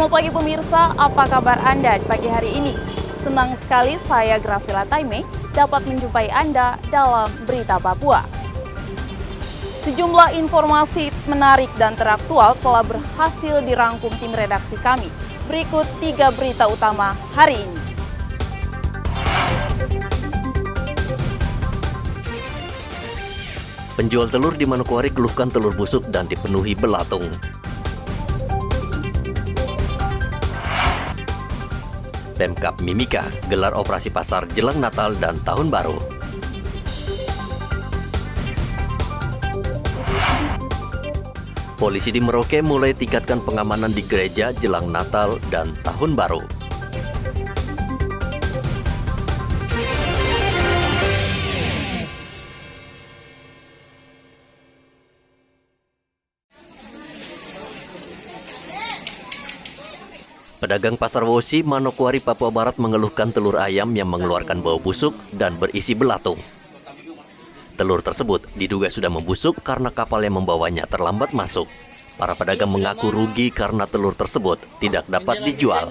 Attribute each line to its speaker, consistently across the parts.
Speaker 1: Selamat pagi pemirsa, apa kabar Anda di pagi hari ini? Senang sekali saya Gracila Taime dapat menjumpai Anda dalam Berita Papua. Sejumlah informasi menarik dan teraktual telah berhasil dirangkum tim redaksi kami. Berikut 3 berita utama hari ini.
Speaker 2: Penjual telur di Manokwari keluhkan telur busuk dan dipenuhi belatung. Pemkab Mimika gelar operasi pasar jelang Natal dan Tahun Baru. Polisi di Merauke mulai tingkatkan pengamanan di gereja jelang Natal dan Tahun Baru. Pedagang pasar Wosi, Manokwari, Papua Barat mengeluhkan telur ayam yang mengeluarkan bau busuk dan berisi belatung. Telur tersebut diduga sudah membusuk karena kapal yang membawanya terlambat masuk. Para pedagang mengaku rugi karena telur tersebut tidak dapat dijual.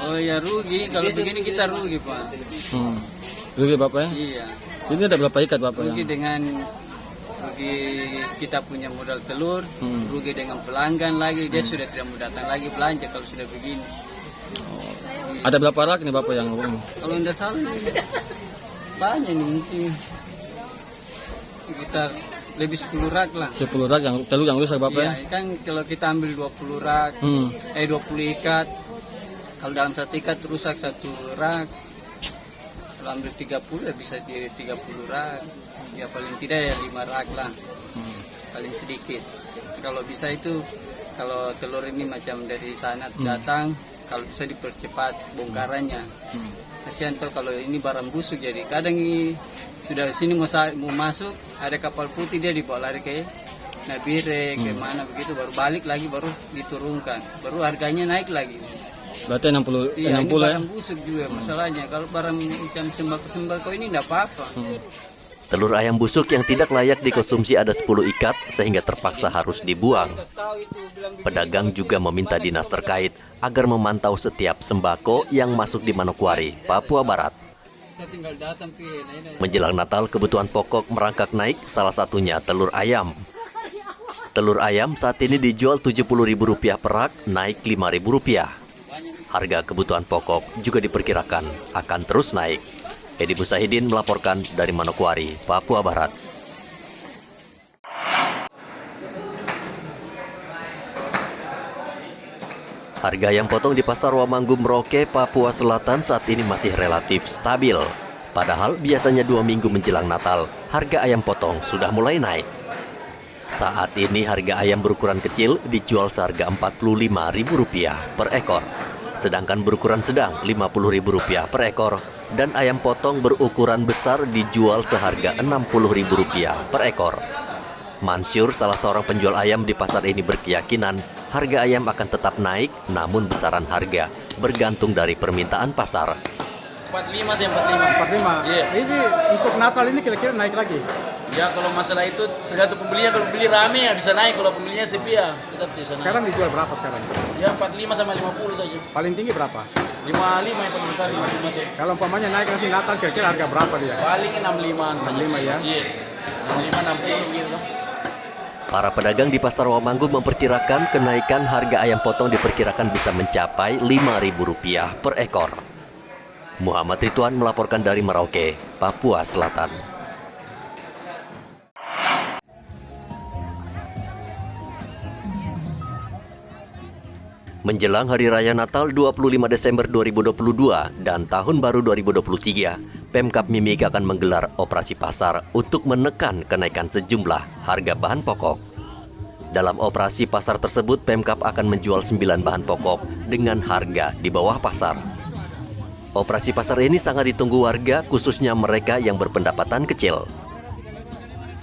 Speaker 3: Oh ya rugi, kalau begini kita rugi Pak.
Speaker 4: Rugi Bapak ya?
Speaker 3: Iya.
Speaker 4: Ini ada berapa ikat Bapak
Speaker 3: Rugi
Speaker 4: yang?
Speaker 3: dengan kita punya modal telur, rugi dengan pelanggan lagi, dia sudah tidak mau datang lagi belanja kalau sudah begini.
Speaker 4: Ada berapa rak nih Bapak yang rugi?
Speaker 3: Kalau tidak salah ini banyak nih mungkin sekitar lebih 10 rak lah.
Speaker 4: 10 rak yang telur yang rusak Bapak
Speaker 3: Iya,
Speaker 4: ya?
Speaker 3: kan kalau kita ambil 20 rak, 20 ikat, kalau dalam satu ikat rusak 1 rak, kalau ambil 30 ya bisa di 30 rak, ya paling tidak ya 5 rak lah, paling sedikit. Kalau bisa itu, kalau telur ini macam dari sana datang, kalau bisa dipercepat bongkarannya. Kasihan tuh kalau ini barang busuk, jadi kadang sudah sini mau masuk, ada kapal putih dia dibawa lari ke Nabire, ke mana begitu, baru balik lagi, baru diturunkan, baru harganya naik lagi.
Speaker 4: Berarti 60,
Speaker 3: Iya,
Speaker 4: 60
Speaker 3: ini
Speaker 4: ya?
Speaker 3: barang busuk juga masalahnya. Kalau barang macam sembako ini enggak apa-apa.
Speaker 2: Telur ayam busuk yang tidak layak dikonsumsi ada 10 ikat sehingga terpaksa harus dibuang. Pedagang juga meminta dinas terkait agar memantau setiap sembako yang masuk di Manokwari, Papua Barat. Menjelang Natal, kebutuhan pokok merangkak naik, salah satunya telur ayam. Telur ayam saat ini dijual Rp70.000 per rak, naik Rp5.000. Harga kebutuhan pokok juga diperkirakan akan terus naik. Edi Musahidin melaporkan dari Manokwari, Papua Barat. Harga ayam potong di Pasar Wamanggu Merauke, Papua Selatan saat ini masih relatif stabil. Padahal biasanya 2 minggu menjelang Natal, harga ayam potong sudah mulai naik. Saat ini harga ayam berukuran kecil dijual seharga Rp45.000 per ekor. Sedangkan berukuran sedang Rp50.000 per ekor. Dan ayam potong berukuran besar dijual seharga Rp60.000 per ekor. Mansyur, salah seorang penjual ayam di pasar ini berkeyakinan harga ayam akan tetap naik, namun besaran harga bergantung dari permintaan pasar.
Speaker 5: 45 sih, 45.
Speaker 6: 45?
Speaker 5: Iya.
Speaker 6: Ini untuk Natal ini kira-kira naik lagi?
Speaker 5: Ya kalau masalah itu tergantung pembelinya, kalau pembeli rame ya bisa naik, kalau pembelinya sepi ya tetap bisa naik.
Speaker 6: Sekarang dijual berapa sekarang?
Speaker 5: Ya 45 sama 50 saja.
Speaker 6: Paling tinggi berapa?
Speaker 5: 55 yang paling besar, 55 sih.
Speaker 6: Kalau umpamanya naik nanti Natal kira-kira harga berapa dia?
Speaker 5: Paling 65-an saja.
Speaker 6: 65 ya?
Speaker 5: Iya. 65 60 gitu.
Speaker 2: Para pedagang di Pasar Wamanggu memperkirakan kenaikan harga ayam potong diperkirakan bisa mencapai Rp5.000 per ekor. Muhammad Ridwan melaporkan dari Merauke, Papua Selatan. Menjelang Hari Raya Natal 25 Desember 2022 dan Tahun Baru 2023, Pemkab Mimika akan menggelar operasi pasar untuk menekan kenaikan sejumlah harga bahan pokok. Dalam operasi pasar tersebut, Pemkab akan menjual 9 bahan pokok dengan harga di bawah pasar. Operasi pasar ini sangat ditunggu warga, khususnya mereka yang berpendapatan kecil.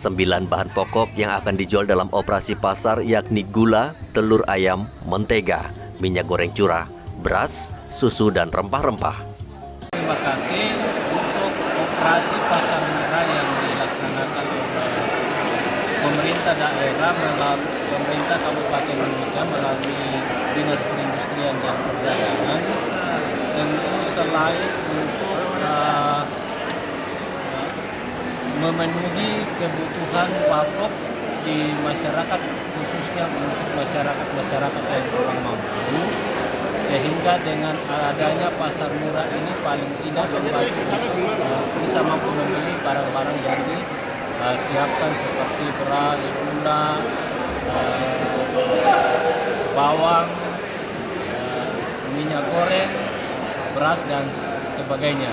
Speaker 2: 9 bahan pokok yang akan dijual dalam operasi pasar yakni gula, telur ayam, mentega, minyak goreng curah, beras, susu, dan rempah-rempah.
Speaker 7: Terima kasih untuk operasi pasar murah yang dilaksanakan oleh pemerintah daerah melalui pemerintah Kabupaten Mimika melalui Dinas Perindustrian perindustrian dan perdagangan, tentu selain untuk memenuhi kebutuhan pokok di masyarakat, khususnya untuk masyarakat yang kurang mampu, sehingga dengan adanya pasar murah ini paling tidak membantu untuk bisa mampu membeli barang-barang yang disiapkan seperti beras, gula, bawang, minyak goreng, beras dan sebagainya.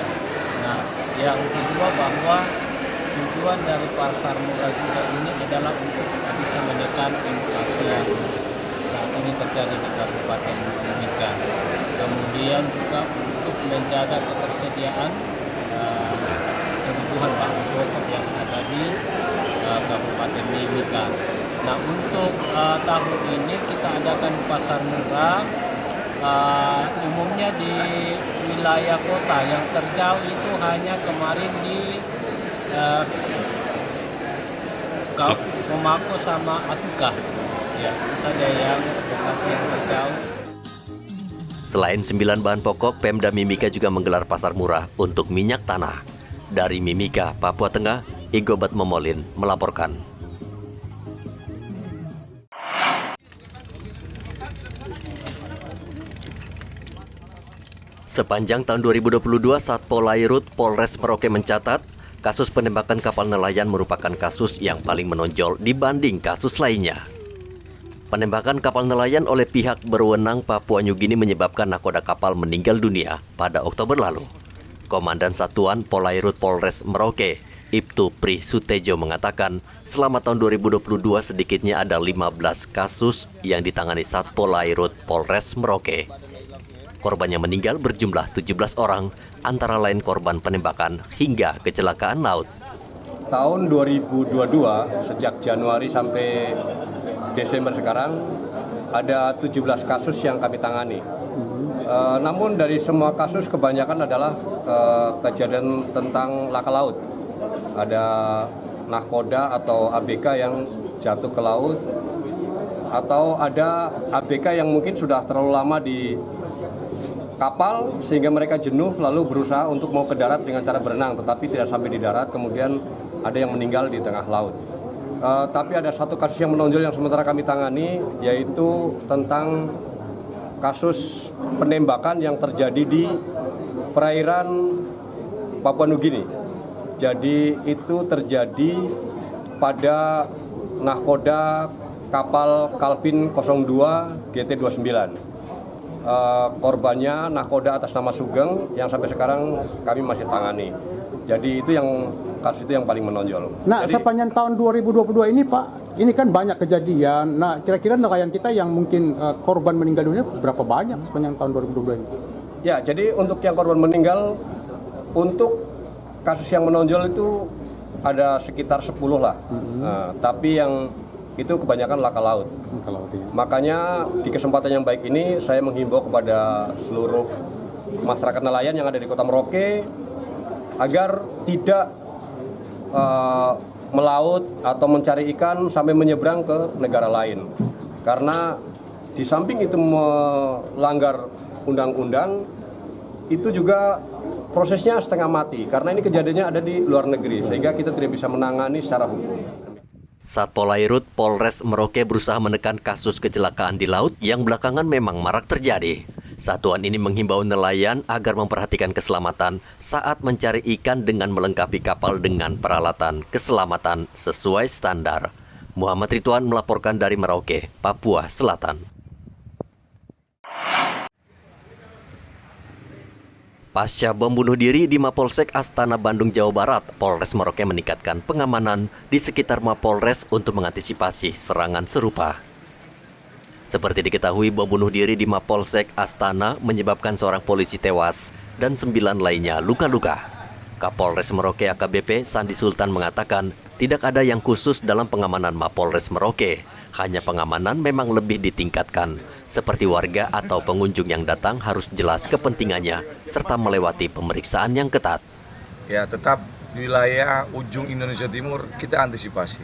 Speaker 7: Nah, yang kedua bahwa tujuan dari pasar murah juga ini adalah untuk bisa menekan inflasi yang saat ini terjadi di Kabupaten Mimika. Kemudian juga untuk menjaga ketersediaan kebutuhan bahan pokok yang ada di Kabupaten Mimika. Nah, untuk tahun ini kita adakan pasar murah umumnya di wilayah kota. Yang terjauh itu hanya kemarin di Komako sama Atuka. Ya, itu saja yang lokasi yang terjauh.
Speaker 2: Selain 9 bahan pokok, Pemda Mimika juga menggelar pasar murah untuk minyak tanah. Dari Mimika, Papua Tengah, Igobat Momolin melaporkan. Sepanjang tahun 2022, Satpol Lairut Polres Merauke mencatat kasus penembakan kapal nelayan merupakan kasus yang paling menonjol dibanding kasus lainnya. Penembakan kapal nelayan oleh pihak berwenang Papua Nugini menyebabkan nakoda kapal meninggal dunia pada Oktober lalu. Komandan Satuan Polairut Polres Merauke, Ibtu Pri Sutejo mengatakan, selama tahun 2022 sedikitnya ada 15 kasus yang ditangani Satpol Lairut Polres Merauke. Korban yang meninggal berjumlah 17 orang, antara lain korban penembakan hingga kecelakaan laut.
Speaker 8: Tahun 2022, sejak Januari sampai Desember sekarang, ada 17 kasus yang kami tangani. Namun dari semua kasus kebanyakan adalah kejadian tentang laka laut. Ada nahkoda atau ABK yang jatuh ke laut, atau ada ABK yang mungkin sudah terlalu lama di kapal sehingga mereka jenuh lalu berusaha untuk mau ke darat dengan cara berenang, tetapi tidak sampai di darat, kemudian ada yang meninggal di tengah laut. Tapi ada satu kasus yang menonjol yang sementara kami tangani, yaitu tentang kasus penembakan yang terjadi di perairan Papua Nugini. Jadi itu terjadi pada nahkoda kapal Calvin 02 GT29. Korbannya nahkoda atas nama Sugeng yang sampai sekarang kami masih tangani. Jadi itu yang kasus itu yang paling menonjol.
Speaker 6: Nah,
Speaker 8: jadi,
Speaker 6: sepanjang tahun 2022 ini Pak, ini kan banyak kejadian. Nah, kira-kira nelayan kita yang mungkin korban meninggal dunia berapa banyak sepanjang tahun 2022 ini?
Speaker 8: Ya, jadi untuk yang korban meninggal, untuk kasus yang menonjol itu ada sekitar 10 lah. Tapi yang itu kebanyakan laka laut. Makanya di kesempatan yang baik ini saya menghimbau kepada seluruh masyarakat nelayan yang ada di Kota Merauke agar tidak melaut atau mencari ikan sampai menyeberang ke negara lain. Karena di samping itu melanggar undang-undang, itu juga prosesnya setengah mati. Karena ini kejadiannya ada di luar negeri, sehingga kita tidak bisa menangani secara hukum.
Speaker 2: Satpol Lairut Polres Merauke berusaha menekan kasus kecelakaan di laut yang belakangan memang marak terjadi. Satuan ini menghimbau nelayan agar memperhatikan keselamatan saat mencari ikan dengan melengkapi kapal dengan peralatan keselamatan sesuai standar. Muhammad Ridwan melaporkan dari Merauke, Papua Selatan. Pasca bom bunuh diri di Mapolsek Astana, Bandung, Jawa Barat, Polres Merauke meningkatkan pengamanan di sekitar Mapolres untuk mengantisipasi serangan serupa. Seperti diketahui, bom bunuh diri di Mapolsek Astana menyebabkan seorang polisi tewas dan 9 lainnya luka-luka. Kapolres Merauke AKBP Sandi Sultan mengatakan tidak ada yang khusus dalam pengamanan Mapolres Merauke. Hanya pengamanan memang lebih ditingkatkan, seperti warga atau pengunjung yang datang harus jelas kepentingannya, serta melewati pemeriksaan yang ketat.
Speaker 9: Ya, tetap di wilayah ujung Indonesia Timur kita antisipasi.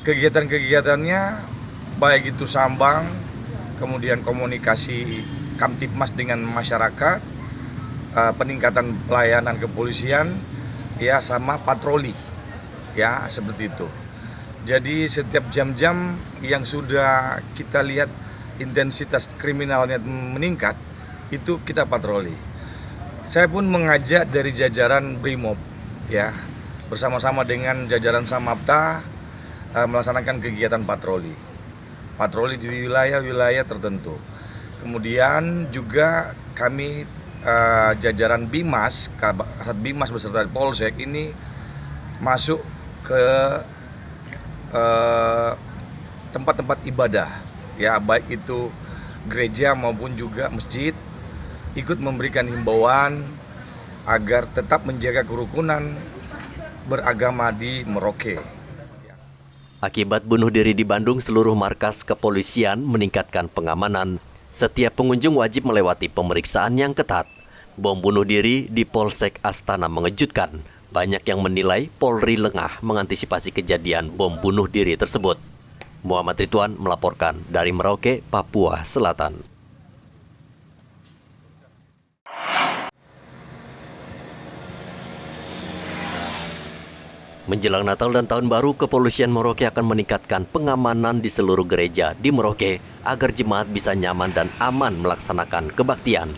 Speaker 9: Kegiatan-kegiatannya, baik itu sambang, kemudian komunikasi Kamtibmas dengan masyarakat, peningkatan pelayanan kepolisian, ya sama patroli, ya seperti itu. Jadi setiap jam-jam yang sudah kita lihat intensitas kriminalnya meningkat, itu kita patroli. Saya pun mengajak dari jajaran Brimob, ya bersama-sama dengan jajaran Samapta melaksanakan kegiatan patroli di wilayah-wilayah tertentu. Kemudian juga kami jajaran Bimas, Kasat Bimas beserta Polsek ini masuk ke tempat-tempat ibadah, ya baik itu gereja maupun juga masjid, ikut memberikan himbauan agar tetap menjaga kerukunan beragama di Merauke.
Speaker 2: Akibat bunuh diri di Bandung, seluruh markas kepolisian meningkatkan pengamanan. Setiap pengunjung wajib melewati pemeriksaan yang ketat. Bom bunuh diri di Polsek Astana mengejutkan. Banyak yang menilai Polri lengah mengantisipasi kejadian bom bunuh diri tersebut. Muhammad Ridwan melaporkan dari Merauke, Papua Selatan. Menjelang Natal dan Tahun Baru, Kepolisian Merauke akan meningkatkan pengamanan di seluruh gereja di Merauke agar jemaat bisa nyaman dan aman melaksanakan kebaktian.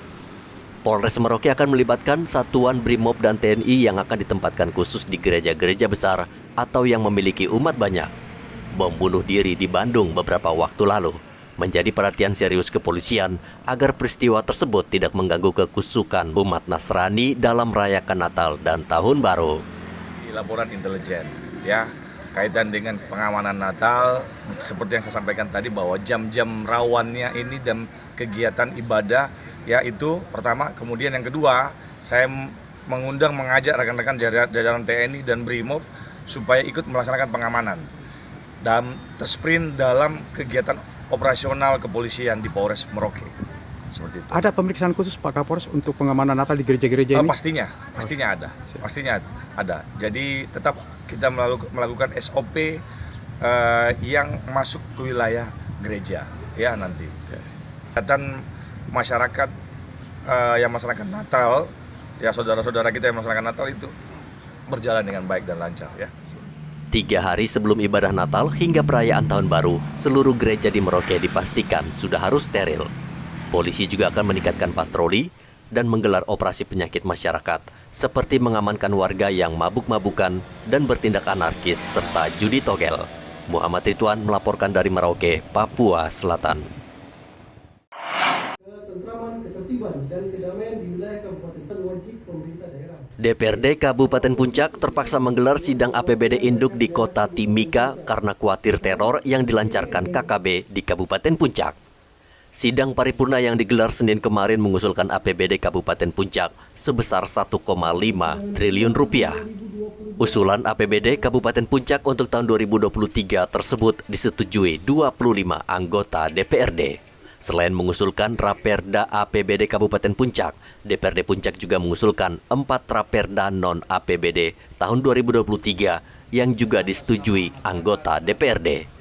Speaker 2: Polres Merauke akan melibatkan satuan Brimob dan TNI yang akan ditempatkan khusus di gereja-gereja besar atau yang memiliki umat banyak. Bom bunuh diri di Bandung beberapa waktu lalu menjadi perhatian serius kepolisian agar peristiwa tersebut tidak mengganggu kekusukan umat Nasrani dalam merayakan Natal dan Tahun Baru.
Speaker 9: Laporan intelijen, ya kaitan dengan pengamanan Natal, seperti yang saya sampaikan tadi bahwa jam-jam rawannya ini dan kegiatan ibadah, ya itu pertama. Kemudian yang kedua, saya mengajak rekan-rekan jajaran TNI dan Brimob supaya ikut melaksanakan pengamanan dan tersprint dalam kegiatan operasional kepolisian di Polres Merauke. Seperti itu.
Speaker 6: Ada pemeriksaan khusus Pak Kapolres untuk pengamanan Natal di gereja-gereja ini?
Speaker 9: Pastinya ada. Jadi tetap kita melakukan SOP yang masuk ke wilayah gereja, ya nanti. Kegiatan masyarakat yang melaksanakan Natal, ya saudara-saudara kita yang melaksanakan Natal itu berjalan dengan baik dan lancar, ya.
Speaker 2: 3 hari sebelum ibadah Natal hingga perayaan Tahun Baru, seluruh gereja di Merauke dipastikan sudah harus steril. Polisi juga akan meningkatkan patroli dan menggelar operasi penyakit masyarakat, seperti mengamankan warga yang mabuk-mabukan dan bertindak anarkis serta judi togel. Muhammad Ridwan melaporkan dari Merauke, Papua Selatan. DPRD Kabupaten Puncak terpaksa menggelar sidang APBD Induk di Kota Timika karena khawatir teror yang dilancarkan KKB di Kabupaten Puncak. Sidang paripurna yang digelar Senin kemarin mengusulkan APBD Kabupaten Puncak sebesar 1,5 triliun rupiah. Usulan APBD Kabupaten Puncak untuk tahun 2023 tersebut disetujui 25 anggota DPRD. Selain mengusulkan Raperda APBD Kabupaten Puncak, DPRD Puncak juga mengusulkan 4 Raperda non-APBD tahun 2023 yang juga disetujui anggota DPRD.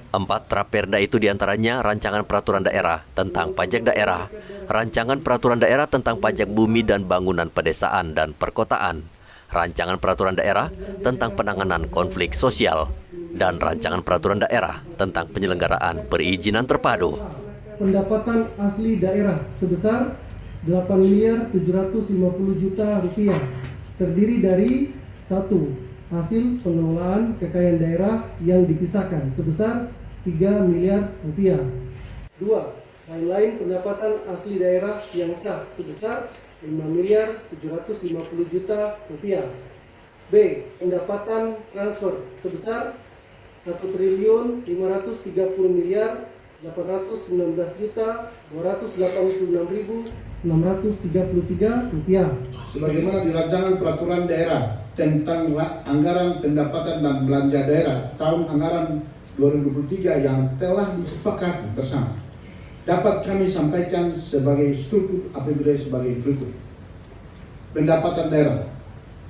Speaker 2: 4 Raperda itu diantaranya Rancangan Peraturan Daerah tentang Pajak Daerah, Rancangan Peraturan Daerah tentang Pajak Bumi dan Bangunan Pedesaan dan Perkotaan, Rancangan Peraturan Daerah tentang Penanganan Konflik Sosial, dan Rancangan Peraturan Daerah tentang Penyelenggaraan Perizinan Terpadu.
Speaker 10: Pendapatan asli daerah sebesar 8.750 juta rupiah, terdiri dari 1. Hasil pengelolaan kekayaan daerah yang dipisahkan sebesar 3 miliar rupiah. 2. Lain-lain pendapatan asli daerah yang sah sebesar 5.750 juta rupiah. B. Pendapatan transfer sebesar 1.530 miliar 819 juta 286.633 rupiah.
Speaker 11: Sebagaimana di Rancangan Peraturan Daerah tentang anggaran pendapatan dan belanja daerah tahun anggaran 2023 yang telah disepakati bersama, dapat kami sampaikan sebagai struktur APBD sebagai berikut. Pendapatan daerah.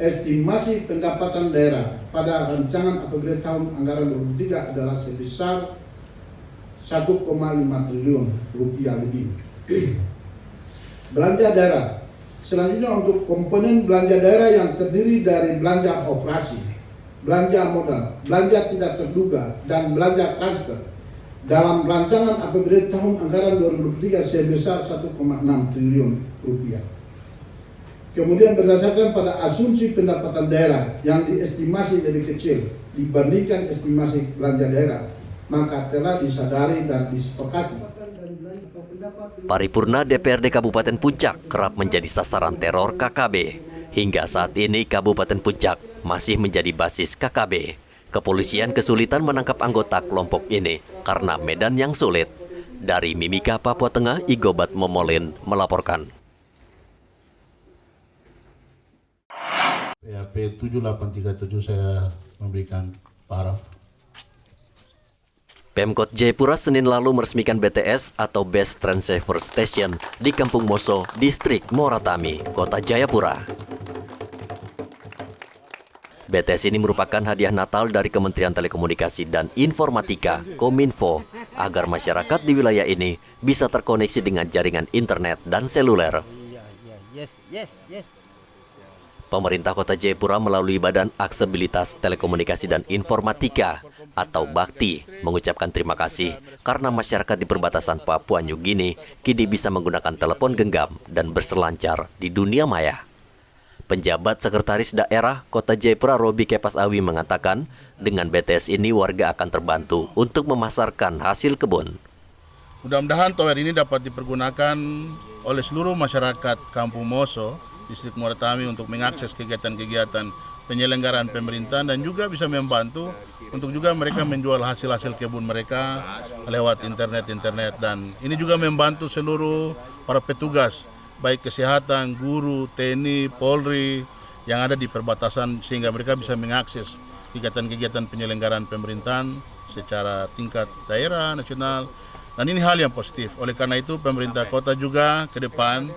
Speaker 11: Estimasi pendapatan daerah pada rancangan APBD tahun anggaran 2023 adalah sebesar 1,5 triliun rupiah lebih. Belanja daerah. Selanjutnya untuk komponen belanja daerah yang terdiri dari belanja operasi, belanja modal, belanja tidak terduga, dan belanja transfer dalam rancangan APBD tahun anggaran 2023 sebesar 1,6 triliun rupiah. Kemudian berdasarkan pada asumsi pendapatan daerah yang diestimasi lebih kecil dibandingkan estimasi belanja daerah, maka telah disadari dan disepakati.
Speaker 2: Paripurna DPRD Kabupaten Puncak kerap menjadi sasaran teror KKB. Hingga saat ini Kabupaten Puncak masih menjadi basis KKB. Kepolisian kesulitan menangkap anggota kelompok ini karena medan yang sulit. Dari Mimika, Papua Tengah, Igobat Momolin melaporkan.
Speaker 12: PAP 7837 saya memberikan paraf.
Speaker 2: Pemkot Jayapura Senin lalu meresmikan BTS atau Best Transceiver Station di Kampung Moso, Distrik Moratami, Kota Jayapura. BTS ini merupakan hadiah Natal dari Kementerian Telekomunikasi dan Informatika, Kominfo, agar masyarakat di wilayah ini bisa terkoneksi dengan jaringan internet dan seluler. Pemerintah Kota Jayapura melalui Badan Aksesibilitas Telekomunikasi dan Informatika atau Bakti mengucapkan terima kasih karena masyarakat di perbatasan Papua New Guinea kini bisa menggunakan telepon genggam dan berselancar di dunia maya. Penjabat Sekretaris Daerah Kota Jayapura Robi Kepas Awi mengatakan dengan BTS ini warga akan terbantu untuk memasarkan hasil kebun.
Speaker 12: Mudah-mudahan tower ini dapat dipergunakan oleh seluruh masyarakat Kampung Moso, Distrik Moratami untuk mengakses kegiatan-kegiatan penyelenggaraan pemerintahan dan juga bisa membantu untuk juga mereka menjual hasil-hasil kebun mereka lewat internet dan ini juga membantu seluruh para petugas baik kesehatan, guru, TNI, Polri yang ada di perbatasan sehingga mereka bisa mengakses kegiatan-kegiatan penyelenggaraan pemerintahan secara tingkat daerah, nasional, dan ini hal yang positif. Oleh karena itu pemerintah kota juga ke depan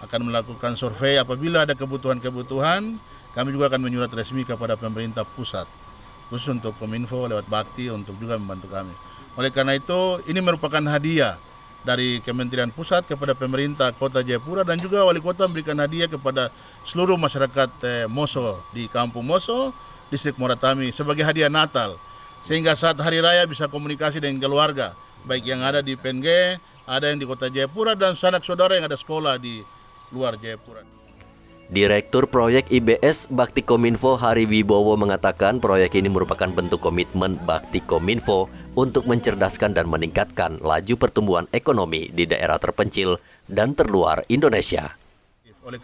Speaker 12: akan melakukan survei apabila ada kebutuhan-kebutuhan, kami juga akan menyurat resmi kepada pemerintah pusat, khusus untuk Kominfo lewat Bakti untuk juga membantu kami. Oleh karena itu, ini merupakan hadiah dari Kementerian Pusat kepada pemerintah Kota Jayapura dan juga Wali Kota memberikan hadiah kepada seluruh masyarakat Moso di Kampung Moso, Distrik Moratami sebagai hadiah Natal. Sehingga saat Hari Raya bisa komunikasi dengan keluarga, baik yang ada di PNG, ada yang di Kota Jayapura dan sanak saudara yang ada sekolah di luar Jayapura.
Speaker 2: Direktur Proyek IBS Bakti Kominfo Hari Wibowo mengatakan proyek ini merupakan bentuk komitmen Bakti Kominfo untuk mencerdaskan dan meningkatkan laju pertumbuhan ekonomi di daerah terpencil dan terluar Indonesia.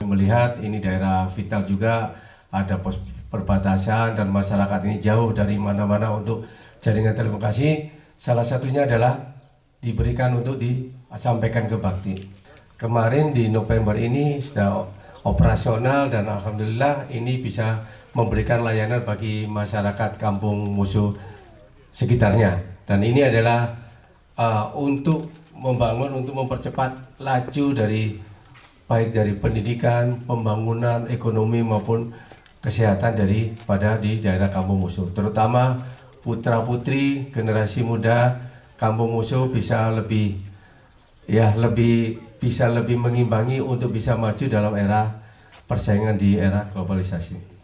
Speaker 7: Melihat ini daerah vital juga, ada pos perbatasan dan masyarakat ini jauh dari mana-mana untuk jaringan telekomunikasi. Salah satunya adalah diberikan untuk disampaikan ke Bakti. Kemarin di November ini sudah operasional dan alhamdulillah ini bisa memberikan layanan bagi masyarakat Kampung Musuh sekitarnya. Dan ini adalah untuk membangun, untuk mempercepat laju dari baik dari pendidikan, pembangunan, ekonomi maupun kesehatan daripada di daerah Kampung Musuh. Terutama putra-putri generasi muda Kampung Musuh bisa lebih mengimbangi untuk bisa maju dalam era persaingan di era globalisasi.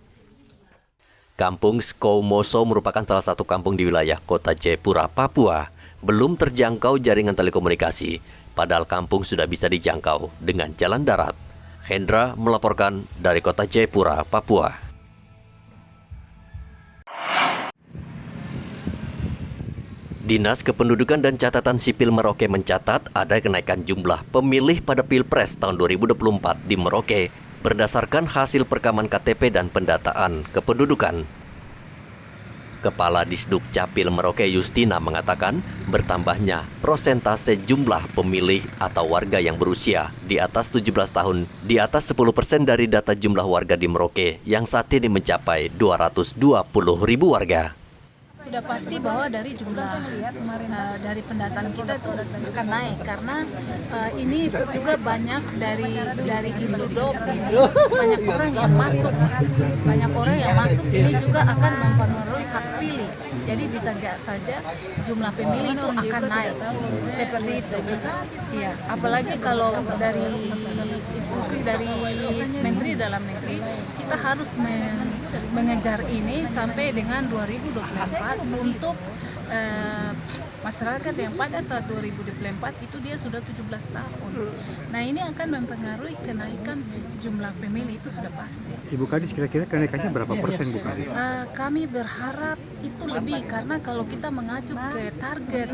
Speaker 2: Kampung Skou Moso merupakan salah satu kampung di wilayah Kota Jayapura, Papua. Belum terjangkau jaringan telekomunikasi, padahal kampung sudah bisa dijangkau dengan jalan darat. Hendra melaporkan dari Kota Jayapura, Papua. Dinas Kependudukan dan Catatan Sipil Merauke mencatat ada kenaikan jumlah pemilih pada Pilpres tahun 2024 di Merauke berdasarkan hasil perekaman KTP dan pendataan kependudukan. Kepala Disduk Capil Merauke Justina mengatakan bertambahnya prosentase jumlah pemilih atau warga yang berusia di atas 17 tahun di atas 10% dari data jumlah warga di Merauke yang saat ini mencapai 220.000 warga.
Speaker 13: Sudah pasti bahwa dari jumlah dari pendataan kita itu akan naik karena ini juga banyak dari isu dop ini banyak orang yang masuk ini juga akan mempengaruhi hak pilih. Jadi bisa saja jumlah pemilih itu akan naik seperti itu. Ya, apalagi kalau dari instruksi dari Menteri Dalam Negeri kita harus mengejar ini sampai dengan 2024 untuk masyarakat yang pada saat 2024 itu dia sudah 17 tahun. Nah ini akan mempengaruhi kenaikan jumlah pemilih itu sudah pasti.
Speaker 6: Ibu Kadis, kira-kira kenaikannya berapa persen, Bu Kadis?
Speaker 13: Kami berharap itu lebih karena kalau kita mengacu ke target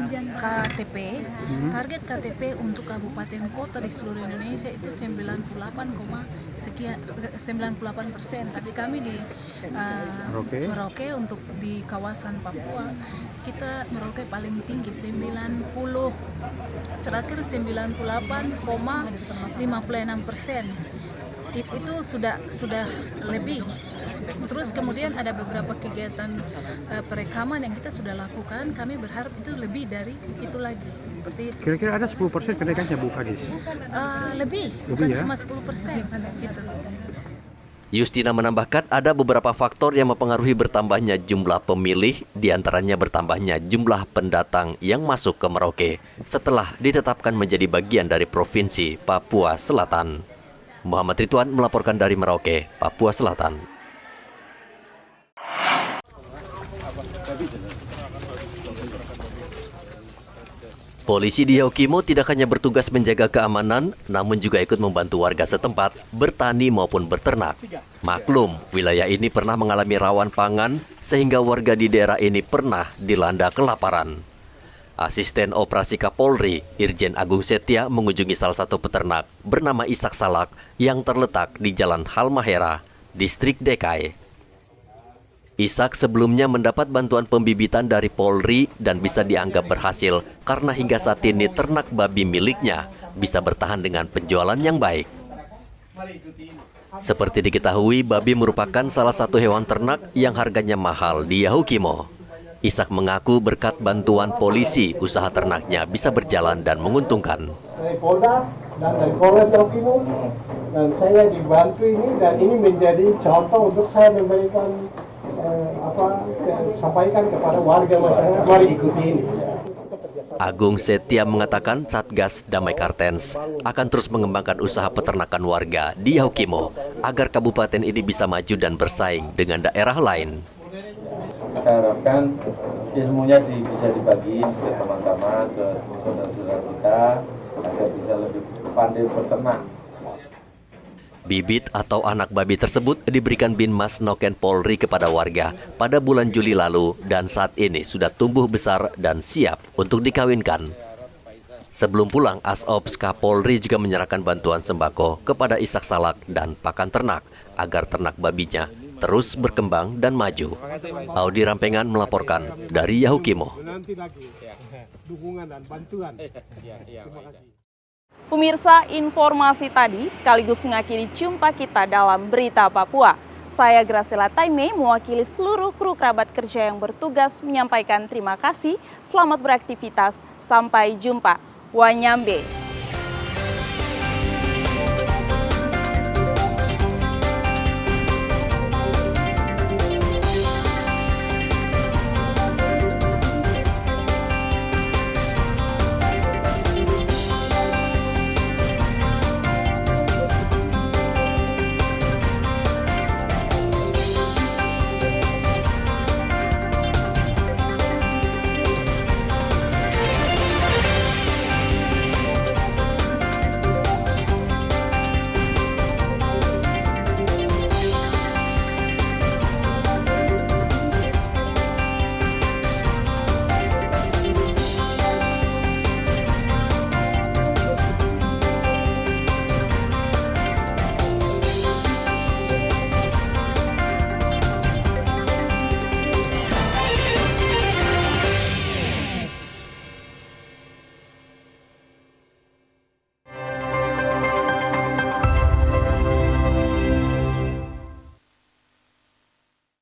Speaker 13: KTP untuk kabupaten kota di seluruh Indonesia itu 98%, tapi kami di Merauke untuk di kawasan Papua kita Merauke paling tinggi 98,56%. Itu sudah lebih. Terus kemudian ada beberapa kegiatan perekaman yang kita sudah lakukan. Kami berharap itu lebih dari itu lagi. Seperti itu.
Speaker 6: Kira-kira ada 10% kenaikannya, Bu Kadis?
Speaker 13: Lebih, bukan ya? Cuma 10% gitu.
Speaker 2: Justina menambahkan ada beberapa faktor yang mempengaruhi bertambahnya jumlah pemilih, diantaranya bertambahnya jumlah pendatang yang masuk ke Merauke setelah ditetapkan menjadi bagian dari Provinsi Papua Selatan. Muhammad Ridwan melaporkan dari Merauke, Papua Selatan. Polisi di Yaukimo tidak hanya bertugas menjaga keamanan, namun juga ikut membantu warga setempat bertani maupun berternak. Maklum, wilayah ini pernah mengalami rawan pangan, sehingga warga di daerah ini pernah dilanda kelaparan. Asisten Operasi Kapolri, Irjen Agung Setia mengunjungi salah satu peternak bernama Ishak Salak yang terletak di Jalan Halmahera, Distrik Dekai. Ishak sebelumnya mendapat bantuan pembibitan dari Polri dan bisa dianggap berhasil karena hingga saat ini ternak babi miliknya bisa bertahan dengan penjualan yang baik. Seperti diketahui, babi merupakan salah satu hewan ternak yang harganya mahal di Yaukimo. Ishak mengaku berkat bantuan polisi, usaha ternaknya bisa berjalan dan menguntungkan.
Speaker 10: Dari Polda dan dari Polres Yaukimo, dan saya dibantu ini, dan ini menjadi contoh untuk saya memberikan sampaikan kepada warga masyarakat, mari ikuti ini.
Speaker 2: Agung Setia mengatakan Satgas Damai Kartens akan terus mengembangkan usaha peternakan warga di Yaukimo agar kabupaten ini bisa maju dan bersaing dengan daerah lain.
Speaker 14: Kita harapkan ilmunya bisa dibagi ke teman-teman, ke saudara-saudara kita agar bisa lebih pandai berternak.
Speaker 2: Bibit atau anak babi tersebut diberikan Binmas Noken Polri kepada warga pada bulan Juli lalu dan saat ini sudah tumbuh besar dan siap untuk dikawinkan. Sebelum pulang, Asops Kapolri juga menyerahkan bantuan sembako kepada Ishak Salak dan pakan ternak agar ternak babinya terus berkembang dan maju. Audi Rampengan melaporkan dari Yaukimo.
Speaker 1: Pemirsa, informasi tadi sekaligus mengakhiri jumpa kita dalam Berita Papua. Saya Graciela Taime mewakili seluruh kru kerabat kerja yang bertugas menyampaikan terima kasih. Selamat beraktivitas, sampai jumpa. Wanyambe.